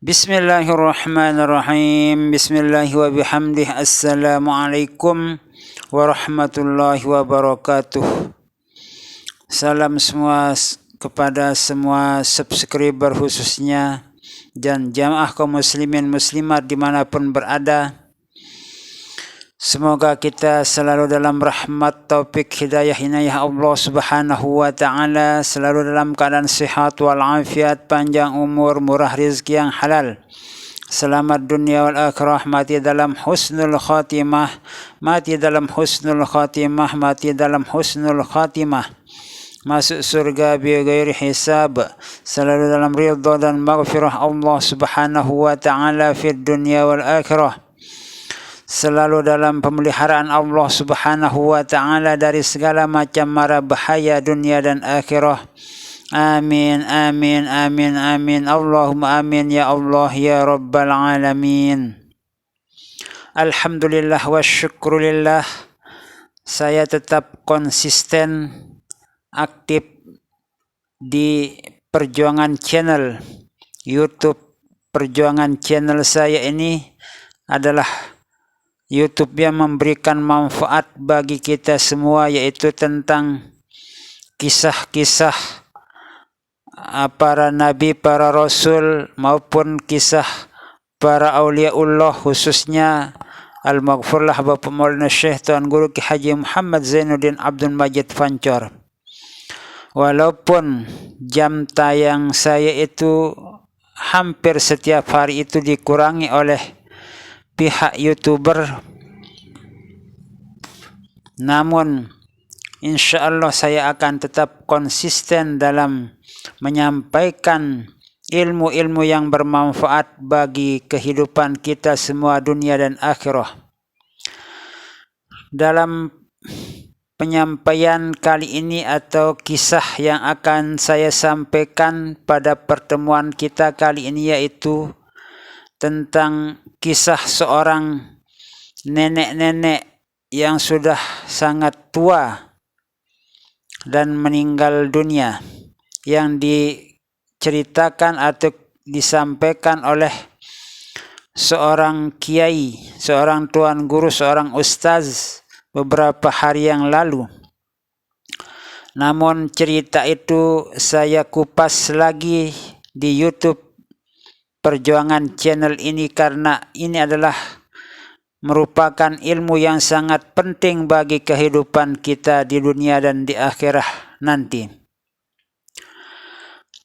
Bismillahirrahmanirrahim. Bismillahi wa bihamdih. Assalamualaikum warahmatullahi wabarakatuh. Salam semua kepada semua subscriber khususnya dan jamaah kaum muslimin muslimat dimanapun berada. Semoga kita selalu dalam rahmat, taufik, hidayah, inayah Allah subhanahu wa ta'ala, selalu dalam keadaan sehat walafiat, panjang umur, murah rezeki yang halal, selamat dunia wal akhirah, mati dalam husnul khatimah, mati dalam husnul khatimah, mati dalam husnul khatimah, masuk surga bighairi hisab, selalu dalam ridha dan maghfirah Allah subhanahu wa ta'ala fid dunia wal akhirah, selalu dalam pemeliharaan Allah subhanahu wa ta'ala dari segala macam mara bahaya dunia dan akhirah. Amin, amin, amin, amin. Allahumma amin ya Allah ya Rabbal Alamin. Alhamdulillah wa syukrulillah, saya tetap konsisten aktif di Perjuangan Channel YouTube. Perjuangan Channel saya ini adalah YouTube yang memberikan manfaat bagi kita semua, yaitu tentang kisah-kisah para nabi, para rasul, maupun kisah para awliyaullah, khususnya Al-Maghfurlah Bapak Maulana Syekh Tuan Guru Ki Haji Muhammad Zainuddin Abdul Majid Fancor. Walaupun jam tayang saya itu hampir setiap hari itu dikurangi oleh pihak YouTuber, namun insya Allah saya akan tetap konsisten dalam menyampaikan ilmu-ilmu yang bermanfaat bagi kehidupan kita semua dunia dan akhirah. Dalam penyampaian kali ini atau kisah yang akan saya sampaikan pada pertemuan kita kali ini, yaitu tentang kisah seorang nenek-nenek yang sudah sangat tua dan meninggal dunia, yang diceritakan atau disampaikan oleh seorang kiai, seorang tuan guru, seorang ustaz beberapa hari yang lalu. Namun cerita itu saya kupas lagi di YouTube Perjuangan Channel ini karena ini adalah merupakan ilmu yang sangat penting bagi kehidupan kita di dunia dan di akhirat nanti.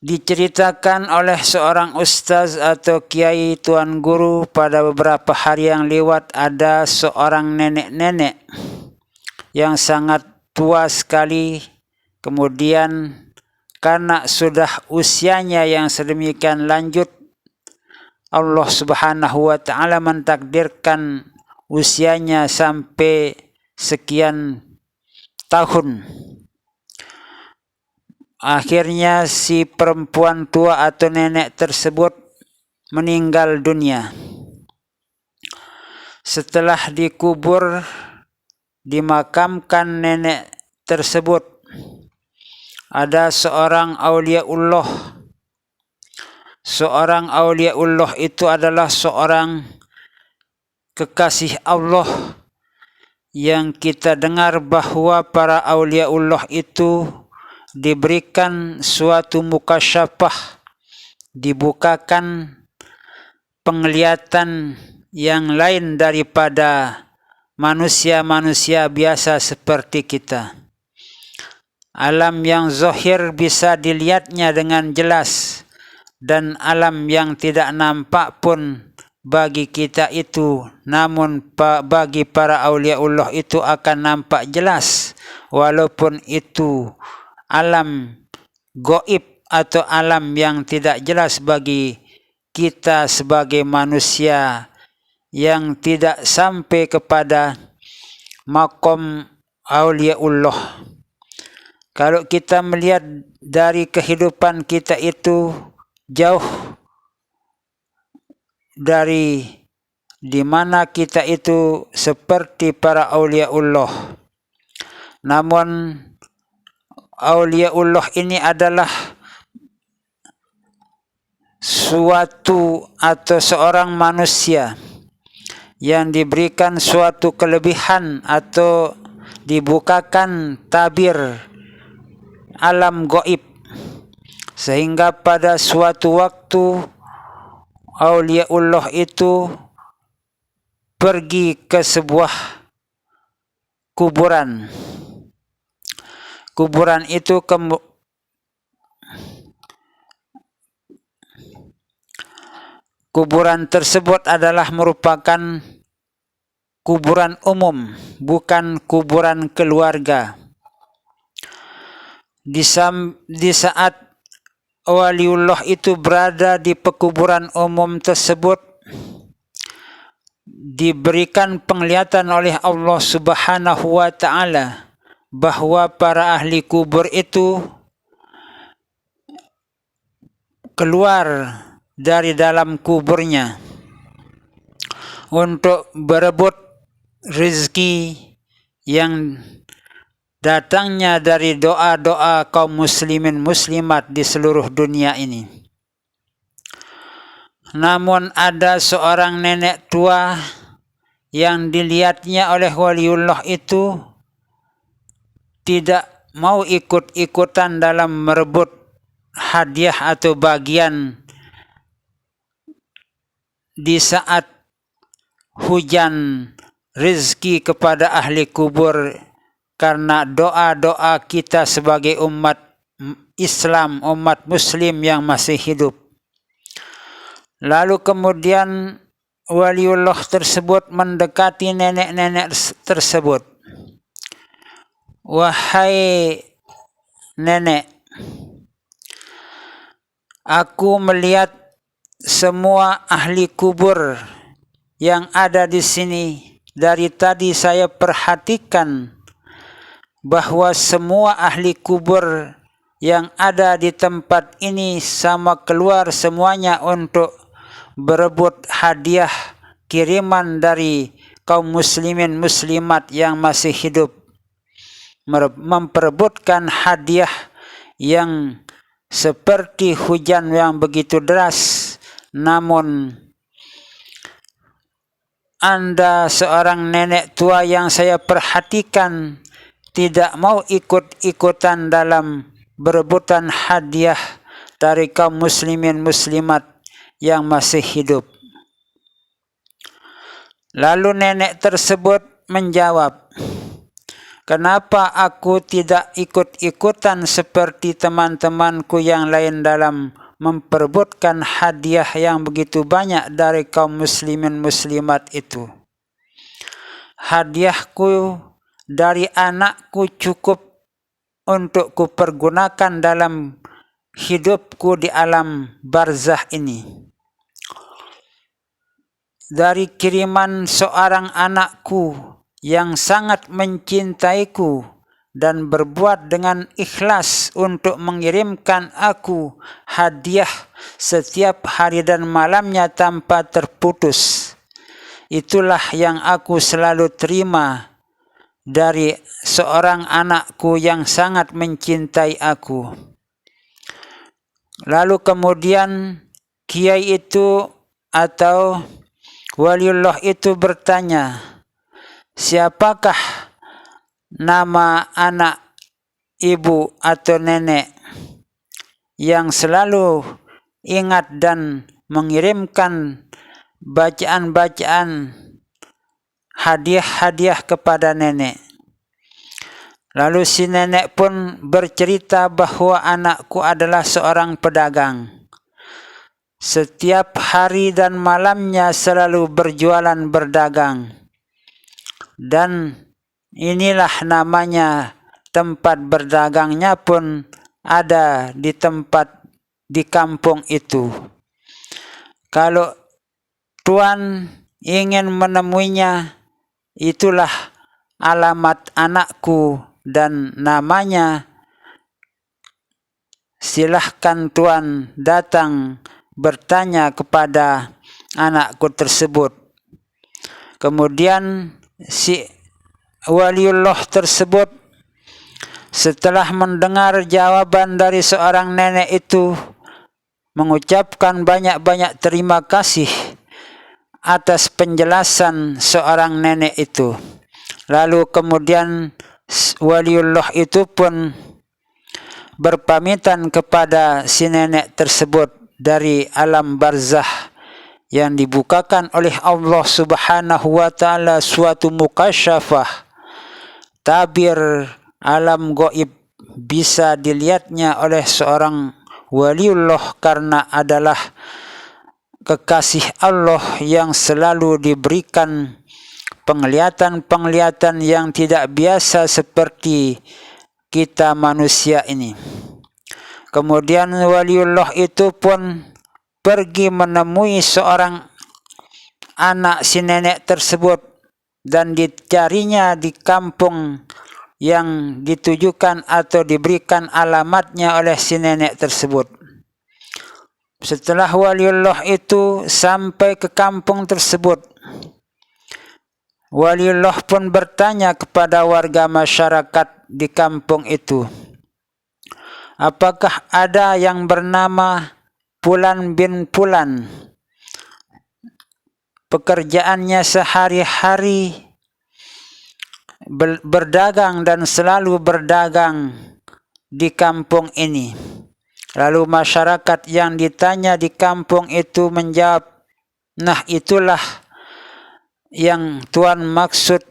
Diceritakan oleh seorang ustaz atau kiai tuan guru pada beberapa hari yang lewat, ada seorang nenek-nenek yang sangat tua sekali. Kemudian karena sudah usianya yang sedemikian lanjut, Allah subhanahu wa ta'ala mentakdirkan usianya sampai sekian tahun. Akhirnya si perempuan tua atau nenek tersebut meninggal dunia. Setelah dikubur, dimakamkan nenek tersebut, ada seorang auliaullah. Seorang auliaullah itu adalah seorang kekasih Allah yang kita dengar bahwa para auliaullah itu diberikan suatu mukasyafah, dibukakan penglihatan yang lain daripada manusia-manusia biasa seperti kita. Alam yang zahir bisa dilihatnya dengan jelas, dan alam yang tidak nampak pun bagi kita itu, namun bagi para auliaullah itu akan nampak jelas, walaupun itu alam gaib atau alam yang tidak jelas bagi kita sebagai manusia yang tidak sampai kepada makom auliaullah. Kalau kita melihat dari kehidupan kita itu jauh dari di mana kita itu seperti para auliaullah. Namun auliaullah ini adalah suatu atau seorang manusia yang diberikan suatu kelebihan atau dibukakan tabir alam gaib, sehingga pada suatu waktu auliaullah itu pergi ke sebuah kuburan. Kuburan tersebut adalah merupakan kuburan umum, bukan kuburan keluarga. Di saat waliullah itu berada di pekuburan umum tersebut, diberikan penglihatan oleh Allah Subhanahu wa ta'ala bahwa para ahli kubur itu keluar dari dalam kuburnya untuk berebut rezeki yang datangnya dari doa-doa kaum muslimin muslimat di seluruh dunia ini. Namun ada seorang nenek tua yang dilihatnya oleh waliullah itu tidak mau ikut-ikutan dalam merebut hadiah atau bagian di saat hujan rezeki kepada ahli kubur, karena doa-doa kita sebagai umat Islam, umat muslim yang masih hidup. Lalu kemudian waliullah tersebut mendekati nenek-nenek tersebut. Wahai nenek, aku melihat semua ahli kubur yang ada di sini. Dari tadi saya perhatikan bahwa semua ahli kubur yang ada di tempat ini sama keluar semuanya untuk berebut hadiah kiriman dari kaum muslimin muslimat yang masih hidup, memperebutkan hadiah yang seperti hujan yang begitu deras. Namun Anda seorang nenek tua yang saya perhatikan tidak mau ikut-ikutan dalam berebutan hadiah dari kaum muslimin muslimat yang masih hidup. Lalu nenek tersebut menjawab, kenapa aku tidak ikut-ikutan seperti teman-temanku yang lain dalam memperebutkan hadiah yang begitu banyak dari kaum muslimin muslimat itu? Hadiahku dari anakku cukup untuk kupergunakan dalam hidupku di alam barzah ini. Dari kiriman seorang anakku yang sangat mencintaiku dan berbuat dengan ikhlas untuk mengirimkan aku hadiah setiap hari dan malamnya tanpa terputus. Itulah yang aku selalu terima dari seorang anakku yang sangat mencintai aku. Lalu kemudian kiai itu atau waliullah itu bertanya, siapakah nama anak ibu atau nenek yang selalu ingat dan mengirimkan bacaan-bacaan hadiah-hadiah kepada nenek? Lalu si nenek pun bercerita bahwa anakku adalah seorang pedagang. Setiap hari dan malamnya selalu berjualan berdagang. Dan inilah namanya tempat berdagangnya pun ada di kampung itu. Kalau Tuan ingin menemuinya, itulah alamat anakku dan namanya. Silahkan Tuan datang bertanya kepada anakku tersebut. Kemudian si waliullah tersebut setelah mendengar jawaban dari seorang nenek itu mengucapkan banyak-banyak terima kasih atas penjelasan seorang nenek itu. Lalu kemudian waliullah itu pun berpamitan kepada si nenek tersebut dari alam barzah yang dibukakan oleh Allah Subhanahu wa taala, suatu mukasyafah, tabir alam gaib bisa dilihatnya oleh seorang waliullah karena adalah kekasih Allah yang selalu diberikan penglihatan-penglihatan yang tidak biasa seperti kita manusia ini. Kemudian waliullah itu pun pergi menemui seorang anak si nenek tersebut dan dicarinya di kampung yang ditujukan atau diberikan alamatnya oleh si nenek tersebut. Setelah waliullah itu sampai ke kampung tersebut, waliullah pun bertanya kepada warga masyarakat di kampung itu, apakah ada yang bernama Fulan bin Fulan? Pekerjaannya sehari-hari berdagang dan selalu berdagang di kampung ini. Lalu masyarakat yang ditanya di kampung itu menjawab, nah itulah yang Tuan maksud,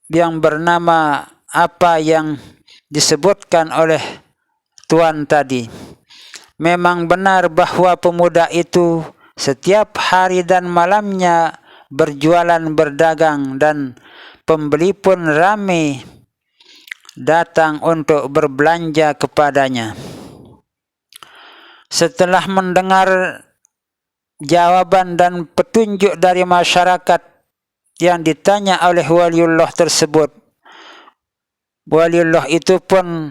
yang bernama apa yang disebutkan oleh Tuan tadi. Memang benar bahwa pemuda itu setiap hari dan malamnya berjualan berdagang dan pembeli pun ramai datang untuk berbelanja kepadanya. Setelah mendengar jawaban dan petunjuk dari masyarakat yang ditanya oleh waliullah tersebut, waliullah itu pun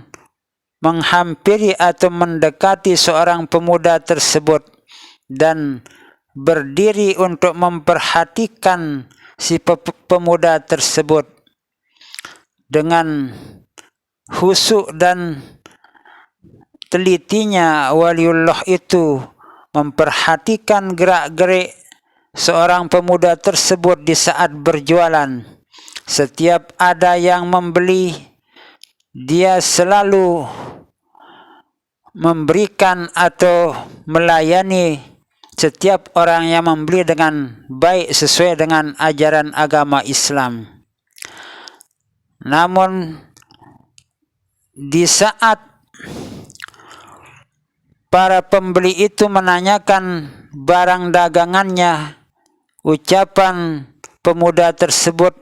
menghampiri atau mendekati seorang pemuda tersebut dan berdiri untuk memperhatikan si pemuda tersebut. Dengan khusyuk dan telitinya waliullah itu memperhatikan gerak-gerik seorang pemuda tersebut di saat berjualan. Setiap ada yang membeli, dia selalu memberikan atau melayani setiap orang yang membeli dengan baik sesuai dengan ajaran agama Islam. Namun di saat para pembeli itu menanyakan barang dagangannya, ucapan pemuda tersebut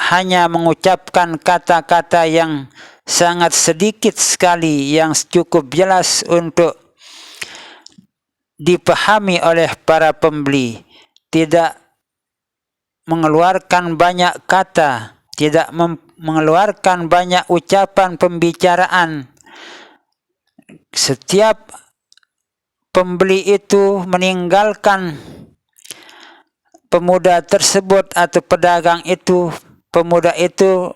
hanya mengucapkan kata-kata yang sangat sedikit sekali yang cukup jelas untuk dipahami oleh para pembeli. Tidak mengeluarkan banyak kata, tidak mengeluarkan banyak ucapan pembicaraan. Setiap pembeli itu meninggalkan pemuda tersebut atau pedagang itu, pemuda itu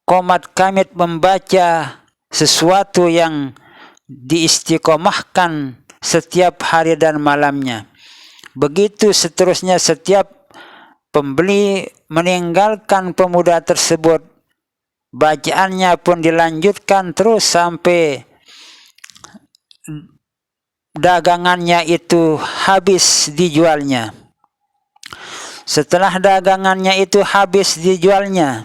qomat kamit membaca sesuatu yang diistiqomahkan setiap hari dan malamnya. Begitu seterusnya, setiap pembeli meninggalkan pemuda tersebut, bacaannya pun dilanjutkan terus sampai dagangannya itu habis dijualnya. Setelah dagangannya itu habis dijualnya,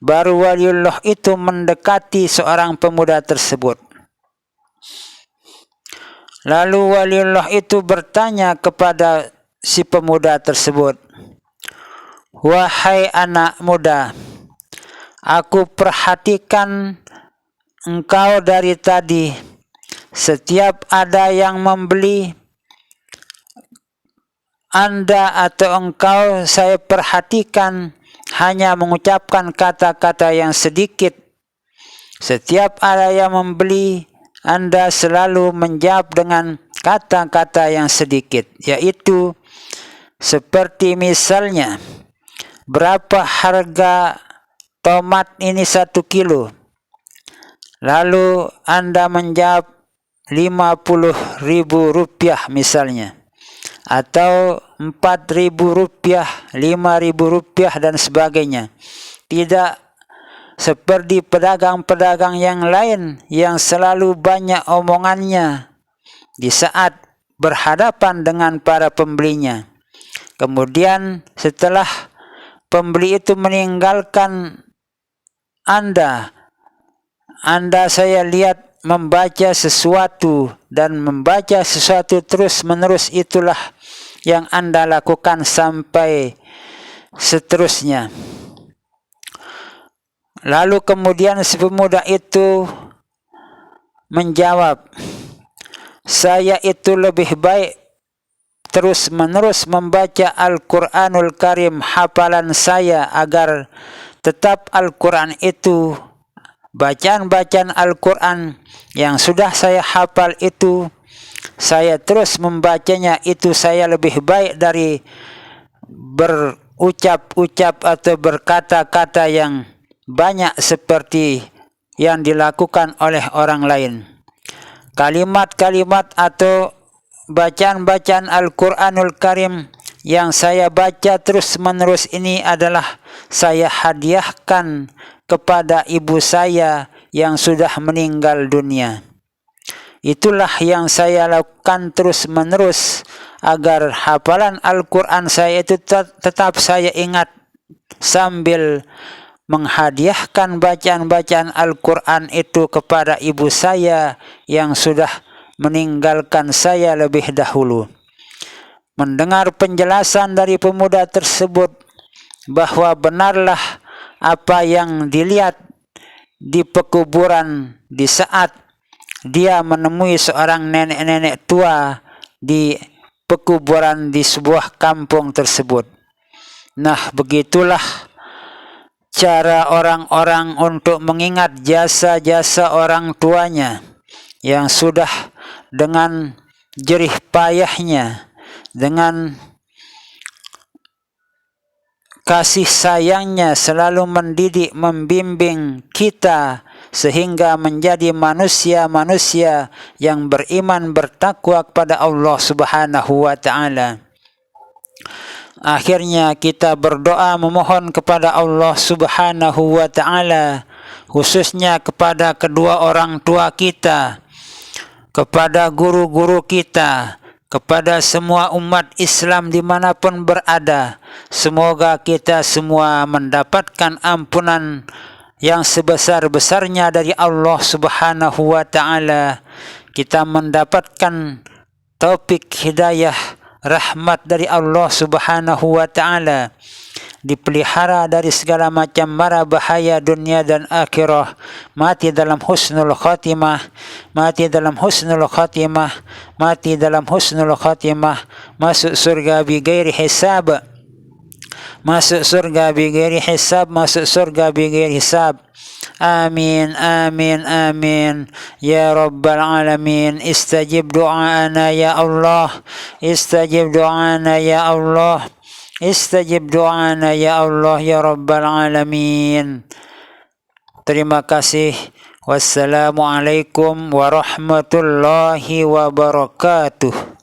baru waliullah itu mendekati seorang pemuda tersebut. Lalu waliullah itu bertanya kepada si pemuda tersebut, wahai anak muda, aku perhatikan engkau dari tadi. Setiap ada yang membeli, Anda atau engkau, saya perhatikan hanya mengucapkan kata-kata yang sedikit. Setiap ada yang membeli, Anda selalu menjawab dengan kata-kata yang sedikit, yaitu seperti misalnya, berapa harga tomat ini 1 kilo? Lalu Anda menjawab 50.000 rupiah misalnya, atau 4.000 rupiah, 5.000 rupiah dan sebagainya. Tidak seperti pedagang-pedagang yang lain yang selalu banyak omongannya di saat berhadapan dengan para pembelinya. Kemudian setelah pembeli itu meninggalkan Anda saya lihat membaca sesuatu dan membaca sesuatu terus-menerus, itulah yang Anda lakukan sampai seterusnya. Lalu kemudian si pemuda itu menjawab, saya itu lebih baik terus-menerus membaca Al-Quranul Karim, hafalan saya, agar tetap Al-Quran itu, bacaan-bacaan Al-Quran yang sudah saya hafal itu, saya terus membacanya, itu saya lebih baik dari berucap-ucap atau berkata-kata yang banyak seperti yang dilakukan oleh orang lain. Kalimat-kalimat atau bacaan-bacaan Al-Quranul Karim yang saya baca terus-menerus ini adalah saya hadiahkan kepada ibu saya yang sudah meninggal dunia. Itulah yang saya lakukan terus-menerus agar hafalan Al-Quran saya itu tetap saya ingat, sambil menghadiahkan bacaan-bacaan Al-Quran itu kepada ibu saya yang sudah meninggalkan saya lebih dahulu. Mendengar penjelasan dari pemuda tersebut bahwa benarlah apa yang dilihat di pekuburan di saat dia menemui seorang nenek-nenek tua di pekuburan di sebuah kampung tersebut. Nah, begitulah cara orang-orang untuk mengingat jasa-jasa orang tuanya yang sudah dengan jerih payahnya, dengan kasih sayangnya selalu mendidik, membimbing kita sehingga menjadi manusia-manusia yang beriman, bertakwa kepada Allah Subhanahu wa Ta'ala. Akhirnya kita berdoa memohon kepada Allah Subhanahu wa Ta'ala, khususnya kepada kedua orang tua kita, kepada guru-guru kita, kepada semua umat Islam dimanapun berada. Semoga kita semua mendapatkan ampunan yang sebesar-besarnya dari Allah Subhanahu wa Ta'ala. Kita mendapatkan taufik hidayah, rahmat dari Allah Subhanahu wa Ta'ala, dipelihara dari segala macam mara bahaya dunia dan akhirah, mati dalam husnul khatimah, mati dalam husnul khatimah, mati dalam husnul khatimah, masuk surga bi ghairi hisab, masuk surga bi ghairi hisab, masuk surga bi ghairi hisab. Amin, amin, amin. Ya Rabbal Alamin, istajib do'ana ya Allah, istajib do'ana ya Allah, istajib do'ana ya Allah, ya Rabbal Alamin. Terima kasih. Wassalamualaikum warahmatullahi wabarakatuh.